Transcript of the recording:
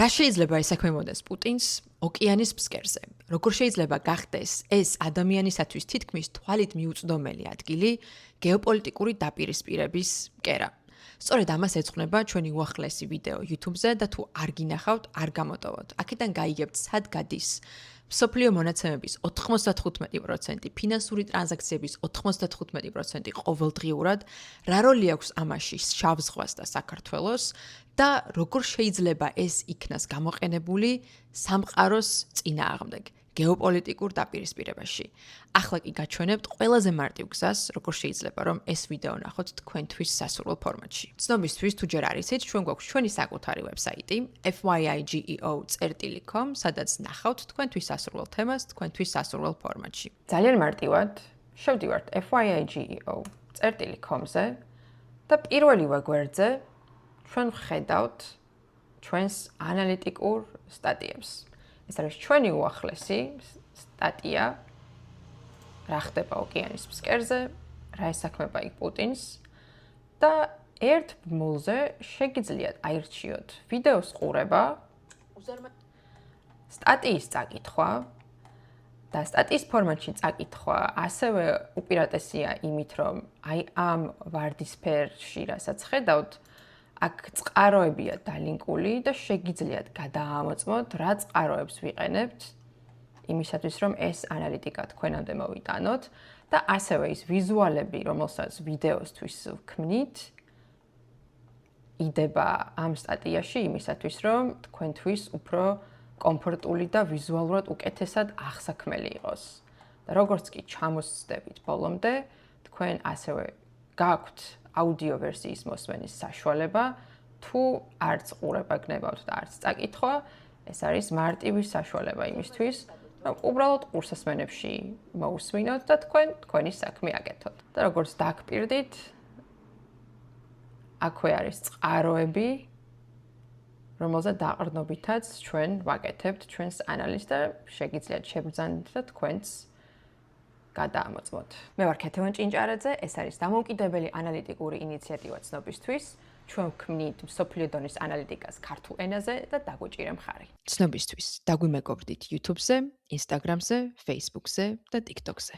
რა შეიძლება ესაქმებოდეს პუტინს ოკეანის ფსკერზე? როგორ შეიძლება გახდეს ეს ადამიანისათვის თითქმის თვალით მიუწვდომელი ადგილი გეოპოლიტიკური დაპირისპირების კერა? სწორედ ამას ეძღვნება ჩვენი უახლესი ვიდეო YouTube-ზე და თუ არ გინახავთ, არ გამოტოვოთ. აქედან გაიგებთ, სად გადის მსოფლიო მონაცემების 95%, ფინანსური ტრანზაქციების 95% ყოველდღიურად, რა როლი აქვს ამაში შავ ზღვას და საქართველოს და როგორ შეიძლება ეს იქნას გამოყენებული სამყაროს წინააღმდეგ გეოპოლიტიკურ დაპირისპირებაში. ახლა კი გაჩვენებთ ყველაზე მარტივ გზას, როგორ შეიძლება რომ ეს ვიდეო ნახოთ თქვენთვის სასურველ ფორმატში. ცნობისთვის თუ ჯერ არ იცით, ჩვენ გვაქვს ჩვენი საკუთარი ვებსაიტი fyigeo.com, სადაც ნახავთ თქვენთვის სასურველ თემას თქვენთვის სასურველ ფორმატში. ძალიან მარტივად შევდივართ fyigeo.com-ზე და პირველივე გვერდზე ჩვენ ვხედავთ ჩვენს ანალიტიკურ სტატიებს. ეს არის ჩვენი უახლესი სტატია, რა ხდება ოკეანის ფსკერზე, რა ესაქმება იქ პუტინს და ერთ ბმულზე შეგიძლიათ აირჩიოთ ვიდეოს ყურება, სტატიის წაკითხვა და სტატიის ფორმატში წაკითხვა ასევე უპირატესია იმით, რომ აი ამ ვარდისფერში რასაც ხედავთ, აქ წყაროებია დალინკული და შეგიძლიათ გადაამოწმოთ, რა წყაროებს ვიყენებთ იმისათვის, რომ ეს ანალიტიკა თქვენამდე მოვიტანოთ და ასევე ის ვიზუალები, რომელსაც ვიდეოსთვის ვქმნით, იდება ამ სტატიაში იმისათვის, რომ თქვენთვის უფრო კომფორტული და ვიზუალურად უკეთესად აღსაქმელი იყოს. და როგორც კი ჩამოსცდებით ბოლომდე, თქვენ ასევე გაქვთ აუდიო ვერსიის მოსმენის საშუალება, თუ არც ყურება გნებავთ და არც წაკითხვა, ეს არის მარტივი საშუალება იმისთვის, რომ უბრალოდ ყურსასმენებში მოусმინოთ და თქვენი საქმე აკეთოთ. და როგორც დაგპირდით, აქვე არის წყაროები, რომელზეც დაყრდნობითაც ჩვენ ვაკეთებთ ჩვენს ანალიზს და შეგიძლიათ შებრძანოთ და თქვენს გადაამოწმოთ. მე ვარ ქეთევან ჭინჭარაძე, ეს არის დამოუკიდებელი ანალიტიკური ინიციატივა ცნობისთვის. ჩვენ ვქმნით მსოფლიო დონის ანალიტიკას ქართულ ენაზე და დაგვიჭირე მხარი. ცნობისთვის დაგვიმეგობრდით YouTube-ზე, Instagram-ზე, Facebook-ზე და TikTok-ზე.